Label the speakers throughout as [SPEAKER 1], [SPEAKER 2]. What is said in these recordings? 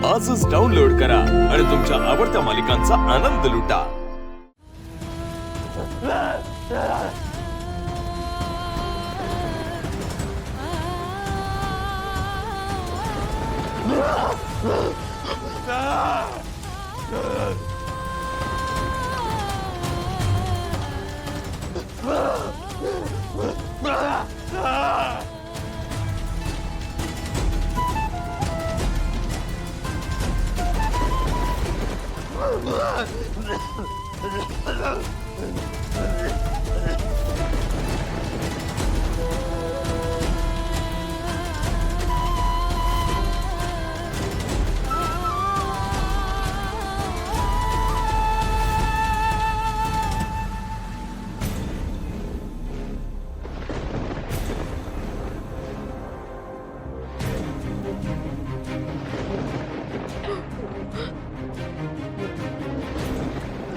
[SPEAKER 1] आजच डाउनलोड करा आणि तुमच्या आवडत्या मालिकांचा आनंद लुटा।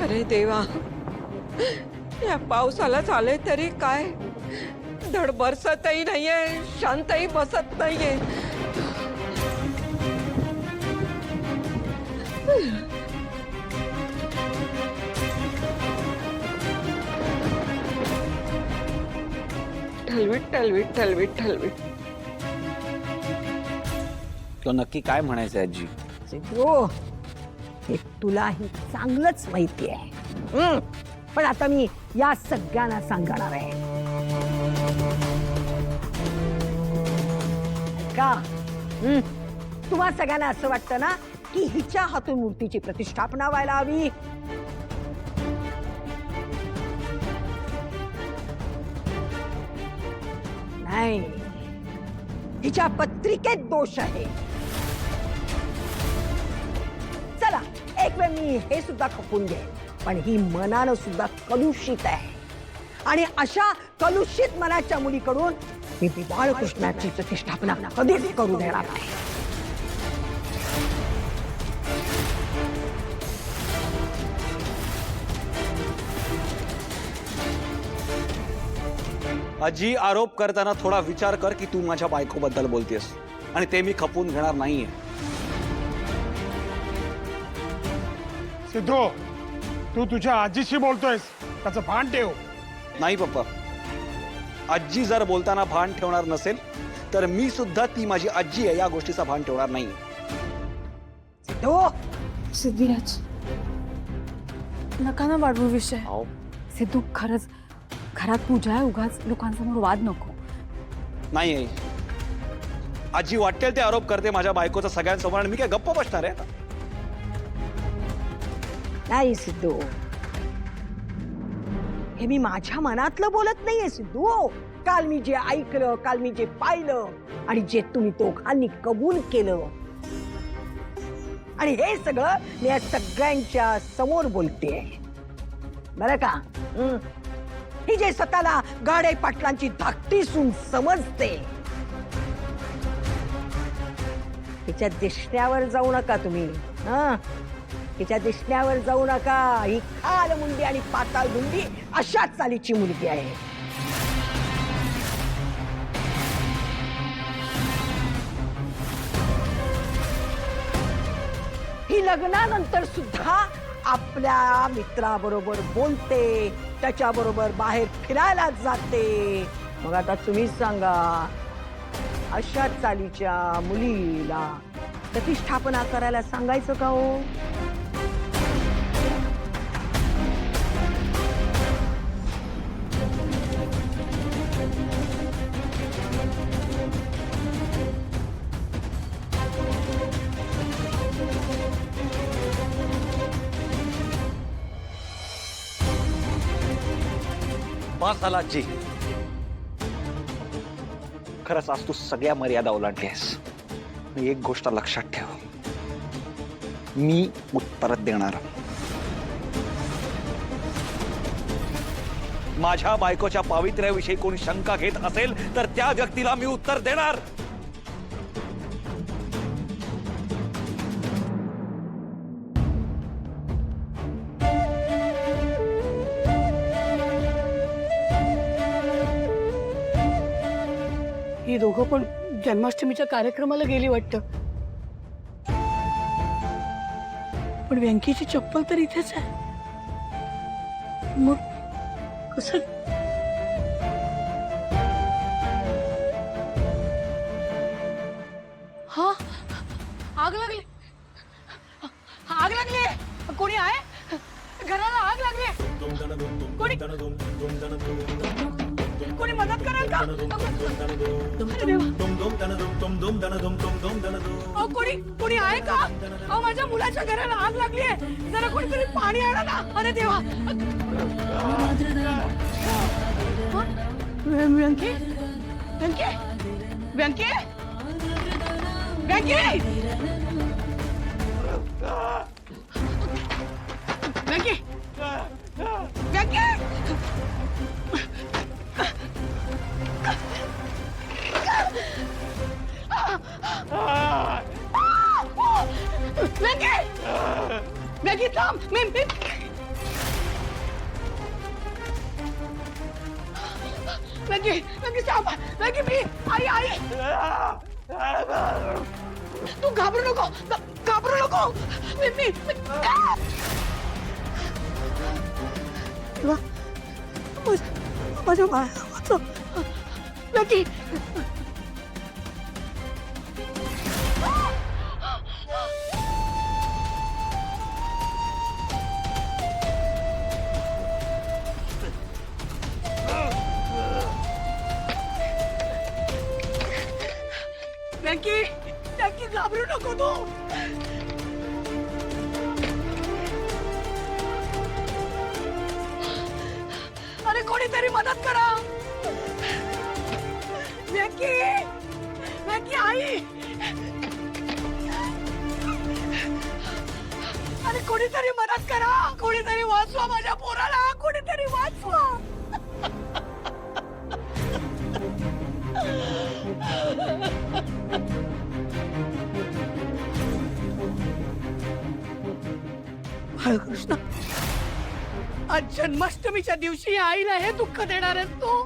[SPEAKER 2] अरे देवा, या पावसाला झाले तरी काय, धड बरसतही नाहीये, शांतही बसत नाहीये। विठ्ठल विठ्ठल विठ्ठल विठ्ठल।
[SPEAKER 3] तो नक्की काय म्हणायचं आजी?
[SPEAKER 4] सिद्धू, हे तुलाही चांगलंच माहिती आहे, पण आता मी या सगळ्यांना सांगणार आहे का? तुम्हा सगळ्यांना असं वाटतं ना की हिच्या हातून मूर्तीची प्रतिष्ठापना व्हायला हवी? नाही, हिच्या पत्रिकेत दोष आहे। चला, एक वेळ मी हे सुद्धा खपून घे, पण ही मनानं सुद्धा कलुषित आहे आणि अशा कलुषित मनाच्या मुलीकडून मी बाळकृष्णाची प्रतिष्ठापना कधीच करू देणार नाही।
[SPEAKER 3] आजी, आरोप करताना थोडा विचार कर की तू माझ्या बायकोबद्दल बोलतेस आणि ते मी खपून घेणार नाहीये।
[SPEAKER 5] सिद्धू, तू तुझ्या आजीशी बोलतोयस, त्याचं भान ठेव।
[SPEAKER 3] नाही पप्पा, आजी जर बोलताना भान ठेवणार नसेल तर मी सुद्धा ती माझी आजी आहे या गोष्टीचा भान ठेवणार नाही।
[SPEAKER 6] सिद्धिराज, नका ना वाढवू विषय। सिद्धू, खरंच घरात पूजा आहे, उगाच लोकांसमोर वाद नको।
[SPEAKER 3] नाही आई, आजी वाटेल ते आरोप करते माझ्या बायकोचा सगळ्यांसमोर आणि मी काय गप्प बसणार आहे?
[SPEAKER 4] नाही सिद्धू, हे मी माझ्या मनातलं बोलत नाहीये सिद्धू। काल मी जे ऐकलं, काल मी जे पाहिलं आणि जे तुम्ही दोघांनी कबूल केलं, आणि हे सगळं मी या सगळ्यांच्या समोर बोलते बरं का? ही जे स्वतःला गाडे पाटलांची धाकटी सून समजते, तिच्या दिसण्यावर जाऊ नका तुम्ही। तिच्या दिसण्यावर जाऊ नका। ही खाल मुंडी आणि पाताळ मुंडी अशा चालीची मुलगी आहे। ही लग्नानंतर सुद्धा आपल्या मित्राबरोबर बोलते, त्याच्याबरोबर बाहेर फिरायला जाते। मग आता तुम्हीच सांगा, अशा चालीच्या मुलीला प्रतिष्ठापना करायला सांगायचं का हो?
[SPEAKER 3] बस झाला आजी, खरंच आज तू सगळ्या मर्यादा ओलांडलीस। मी एक गोष्ट लक्षात ठेव, मी उत्तर देणार। माझ्या बायकोच्या पावित्र्याविषयी कोणी शंका घेत असेल तर त्या व्यक्तीला मी उत्तर देणार।
[SPEAKER 7] ही दोघं पण जन्माष्टमीच्या कार्यक्रमाला गेली वाटतं।
[SPEAKER 4] पण व्यंकीची चप्पल तर इथेच आहे. मग कसं? हा, आग लागली. आग लागली. कोणी आहे? घराला आग लागली. कोणी मदत कराल का? अरे देवा. अहो, कोणी आहे का? अहो, माझ्या मुलाच्या घराला आग लागली आहे. जरा कोणीतरी पाणी आणा ना. अरे देवा. व्यंकी, व्यंकी, व्यंकी, व्यंकी, व्यंकी, व्यंकी. व्यंकी थांब. मी व्यंकी सावध. व्यंकी मी आई. तू घाबरू नको. मी माझ्या बाळाचं व्यंकी. व्यंकी घाबरू नको तू. अरे कोणीतरी मदत करा. व्यंकी आई. अरे कोणीतरी मदत करा. कोणीतरी वाचवा माझ्या पोराला. कोणीतरी वाचवा. बाळकृष्ण, आज जन्माष्टमीच्या दिवशी आईला हे दुःख देणार आहेस तू?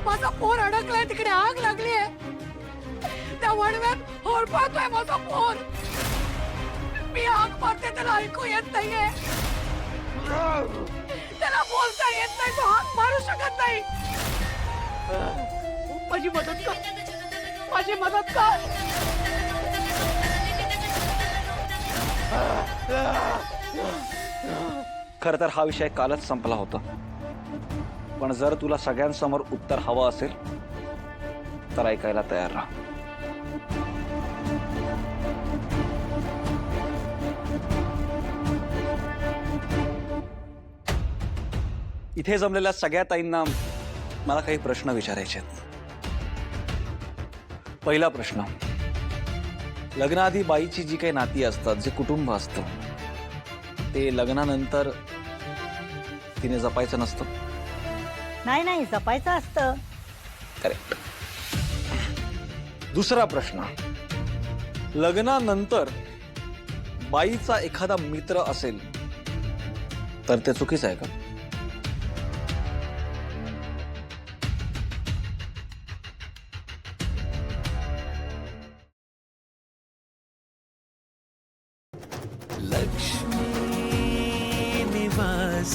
[SPEAKER 4] माझा पोर अडकलाय तिकडे. आग लागली आहे. त्या वणव्यात होळपातोय माझा पोर. मी आग मारते त्याला ऐकू येत नाहीये. त्याला बोलता येत नाही. तो हाक मारू शकत नाही. माझी मदत कर.
[SPEAKER 3] खर तर हा विषय कालच संपला होता, पण जर तुला सगळ्यांसमोर उत्तर हवं असेल तर ऐकायला तयार राहा. इथे जमलेल्या सगळ्या ताईंना मला काही प्रश्न विचारायचे आहेत. पहिला प्रश्न, लग्नाआधी बाईची जी काही नाती असतात, जे कुटुंब असतं, ते लग्नानंतर तिने जपायचं नसतं?
[SPEAKER 4] नाही जपायचं असतं.
[SPEAKER 3] करेक्ट. दुसरा प्रश्न, लग्नानंतर बाईचा एखादा मित्र असेल तर ते चुकीचं आहे का?
[SPEAKER 7] लक्ष्मी निवास